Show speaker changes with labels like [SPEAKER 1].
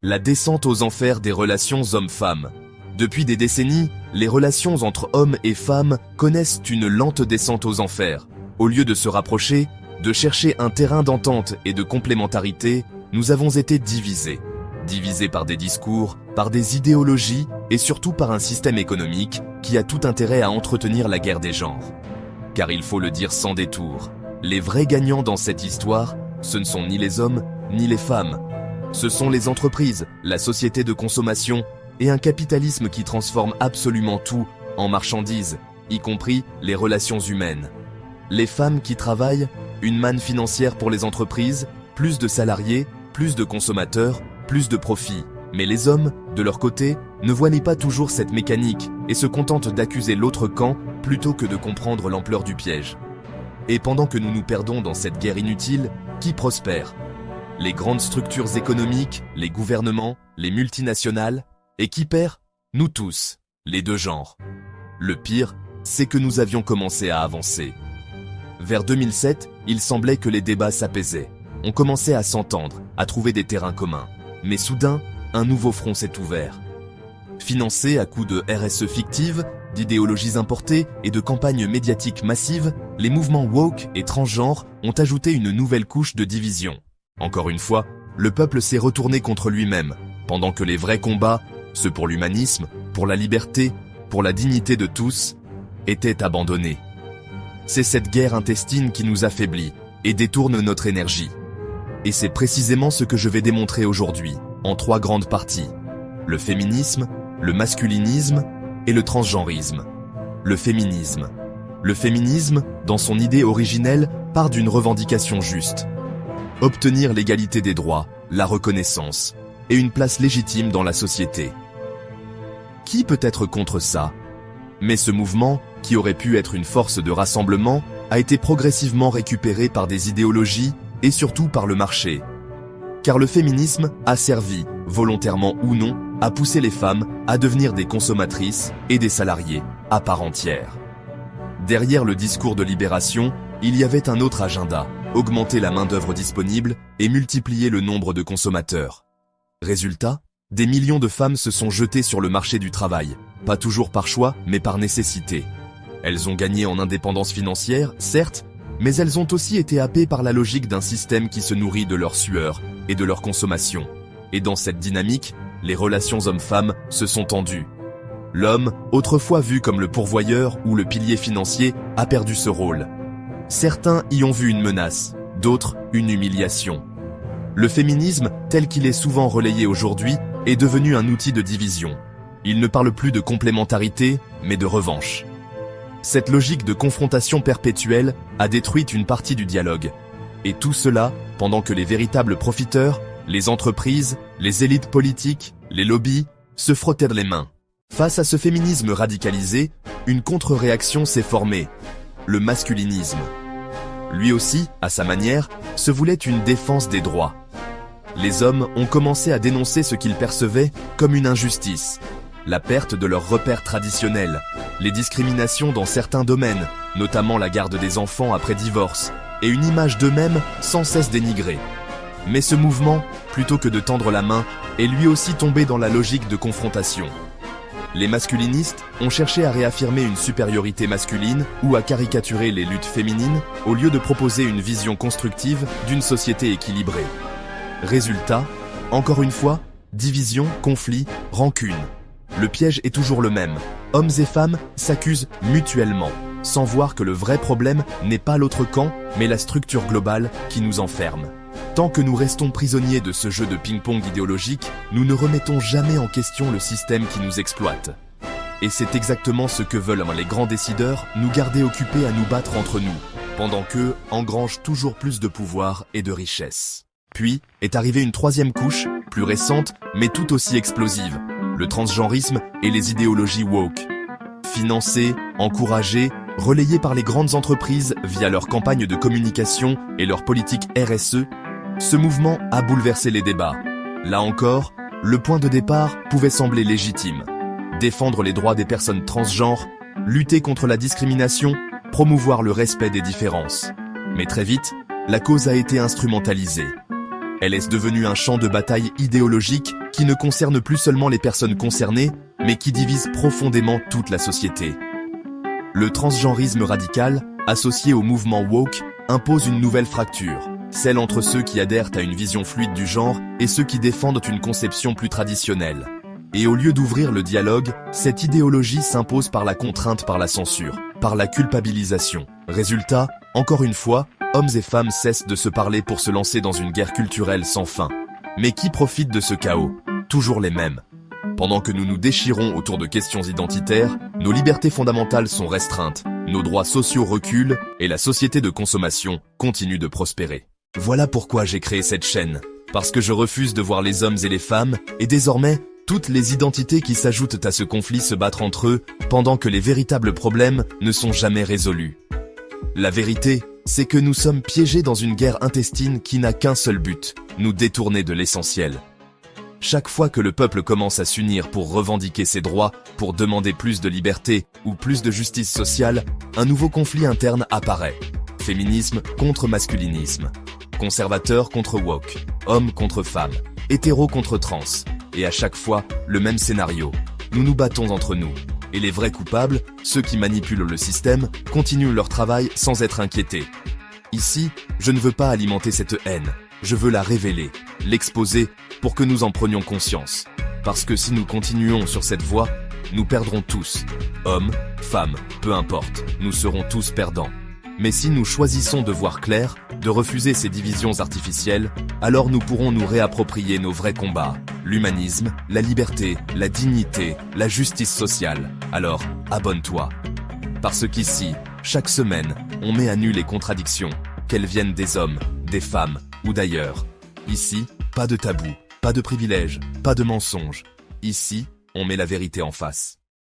[SPEAKER 1] La descente aux enfers des relations hommes-femmes. Depuis des décennies, les relations entre hommes et femmes connaissent une lente descente aux enfers. Au lieu de se rapprocher, de chercher un terrain d'entente et de complémentarité, nous avons été divisés. Divisés par des discours, par des idéologies et surtout par un système économique qui a tout intérêt à entretenir la guerre des genres. Car il faut le dire sans détour, les vrais gagnants dans cette histoire, ce ne sont ni les hommes ni les femmes. Ce sont les entreprises, la société de consommation et un capitalisme qui transforme absolument tout en marchandises, y compris les relations humaines. Les femmes qui travaillent, une manne financière pour les entreprises, plus de salariés, plus de consommateurs, plus de profits. Mais les hommes, de leur côté, ne voient pas toujours cette mécanique et se contentent d'accuser l'autre camp plutôt que de comprendre l'ampleur du piège. Et pendant que nous nous perdons dans cette guerre inutile, qui prospère? Les grandes structures économiques, les gouvernements, les multinationales, et qui perd? Nous tous, les deux genres. Le pire, c'est que nous avions commencé à avancer. Vers 2007, il semblait que les débats s'apaisaient. On commençait à s'entendre, à trouver des terrains communs. Mais soudain, un nouveau front s'est ouvert. Financé à coups de RSE fictives, d'idéologies importées et de campagnes médiatiques massives, les mouvements woke et transgenres ont ajouté une nouvelle couche de division. Encore une fois, le peuple s'est retourné contre lui-même, pendant que les vrais combats, ceux pour l'humanisme, pour la liberté, pour la dignité de tous, étaient abandonnés. C'est cette guerre intestine qui nous affaiblit et détourne notre énergie. Et c'est précisément ce que je vais démontrer aujourd'hui, en 3 grandes parties. Le féminisme, le masculinisme et le transgenrisme. Le féminisme. Le féminisme, dans son idée originelle, part d'une revendication juste. Obtenir l'égalité des droits, la reconnaissance et une place légitime dans la société. Qui peut être contre ça? Mais ce mouvement, qui aurait pu être une force de rassemblement, a été progressivement récupéré par des idéologies et surtout par le marché. Car le féminisme a servi, volontairement ou non, à pousser les femmes à devenir des consommatrices et des salariés à part entière. Derrière le discours de libération, il y avait un autre agenda, augmenter la main-d'œuvre disponible et multiplier le nombre de consommateurs. Résultat, des millions de femmes se sont jetées sur le marché du travail, pas toujours par choix, mais par nécessité. Elles ont gagné en indépendance financière, certes, mais elles ont aussi été happées par la logique d'un système qui se nourrit de leur sueur et de leur consommation. Et dans cette dynamique, les relations hommes-femmes se sont tendues. L'homme, autrefois vu comme le pourvoyeur ou le pilier financier, a perdu ce rôle. Certains y ont vu une menace, d'autres une humiliation. Le féminisme, tel qu'il est souvent relayé aujourd'hui, est devenu un outil de division. Il ne parle plus de complémentarité, mais de revanche. Cette logique de confrontation perpétuelle a détruit une partie du dialogue. Et tout cela, pendant que les véritables profiteurs, les entreprises, les élites politiques, les lobbies, se frottaient les mains. Face à ce féminisme radicalisé, une contre-réaction s'est formée. Le masculinisme. Lui aussi, à sa manière, se voulait une défense des droits. Les hommes ont commencé à dénoncer ce qu'ils percevaient comme une injustice. La perte de leurs repères traditionnels, les discriminations dans certains domaines, notamment la garde des enfants après divorce, et une image d'eux-mêmes sans cesse dénigrée. Mais ce mouvement, plutôt que de tendre la main, est lui aussi tombé dans la logique de confrontation. Les masculinistes ont cherché à réaffirmer une supériorité masculine ou à caricaturer les luttes féminines au lieu de proposer une vision constructive d'une société équilibrée. Résultat, encore une fois, division, conflit, rancune. Le piège est toujours le même. Hommes et femmes s'accusent mutuellement, sans voir que le vrai problème n'est pas l'autre camp, mais la structure globale qui nous enferme. Tant que nous restons prisonniers de ce jeu de ping-pong idéologique, nous ne remettons jamais en question le système qui nous exploite. Et c'est exactement ce que veulent les grands décideurs, nous garder occupés à nous battre entre nous, pendant qu'eux engrangent toujours plus de pouvoir et de richesse. Puis est arrivée une 3e couche, plus récente, mais tout aussi explosive, le transgenrisme et les idéologies woke. Financées, encouragées, relayées par les grandes entreprises via leurs campagnes de communication et leur politique RSE, ce mouvement a bouleversé les débats. Là encore, le point de départ pouvait sembler légitime. Défendre les droits des personnes transgenres, lutter contre la discrimination, promouvoir le respect des différences. Mais très vite, la cause a été instrumentalisée. Elle est devenue un champ de bataille idéologique qui ne concerne plus seulement les personnes concernées, mais qui divise profondément toute la société. Le transgenrisme radical, associé au mouvement woke, impose une nouvelle fracture, celle entre ceux qui adhèrent à une vision fluide du genre et ceux qui défendent une conception plus traditionnelle. Et au lieu d'ouvrir le dialogue, cette idéologie s'impose par la contrainte, par la censure, par la culpabilisation. Résultat, encore une fois, hommes et femmes cessent de se parler pour se lancer dans une guerre culturelle sans fin. Mais qui profite de ce chaos? Toujours les mêmes. Pendant que nous nous déchirons autour de questions identitaires, nos libertés fondamentales sont restreintes, nos droits sociaux reculent et la société de consommation continue de prospérer. Voilà pourquoi j'ai créé cette chaîne. Parce que je refuse de voir les hommes et les femmes, et désormais, toutes les identités qui s'ajoutent à ce conflit se battre entre eux, pendant que les véritables problèmes ne sont jamais résolus. La vérité, c'est que nous sommes piégés dans une guerre intestine qui n'a qu'un seul but, nous détourner de l'essentiel. Chaque fois que le peuple commence à s'unir pour revendiquer ses droits, pour demander plus de liberté ou plus de justice sociale, un nouveau conflit interne apparaît. Féminisme contre masculinisme, conservateur contre woke, homme contre femme, hétéro contre trans. Et à chaque fois, le même scénario. Nous nous battons entre nous. Et les vrais coupables, ceux qui manipulent le système, continuent leur travail sans être inquiétés. Ici, je ne veux pas alimenter cette haine. Je veux la révéler, l'exposer, pour que nous en prenions conscience. Parce que si nous continuons sur cette voie, nous perdrons tous. Hommes, femmes, peu importe, nous serons tous perdants. Mais si nous choisissons de voir clair, de refuser ces divisions artificielles, alors nous pourrons nous réapproprier nos vrais combats. L'humanisme, la liberté, la dignité, la justice sociale. Alors, abonne-toi. Parce qu'ici, chaque semaine, on met à nu les contradictions, qu'elles viennent des hommes, des femmes ou d'ailleurs. Ici, pas de tabou, pas de privilèges, pas de mensonges. Ici, on met la vérité en face.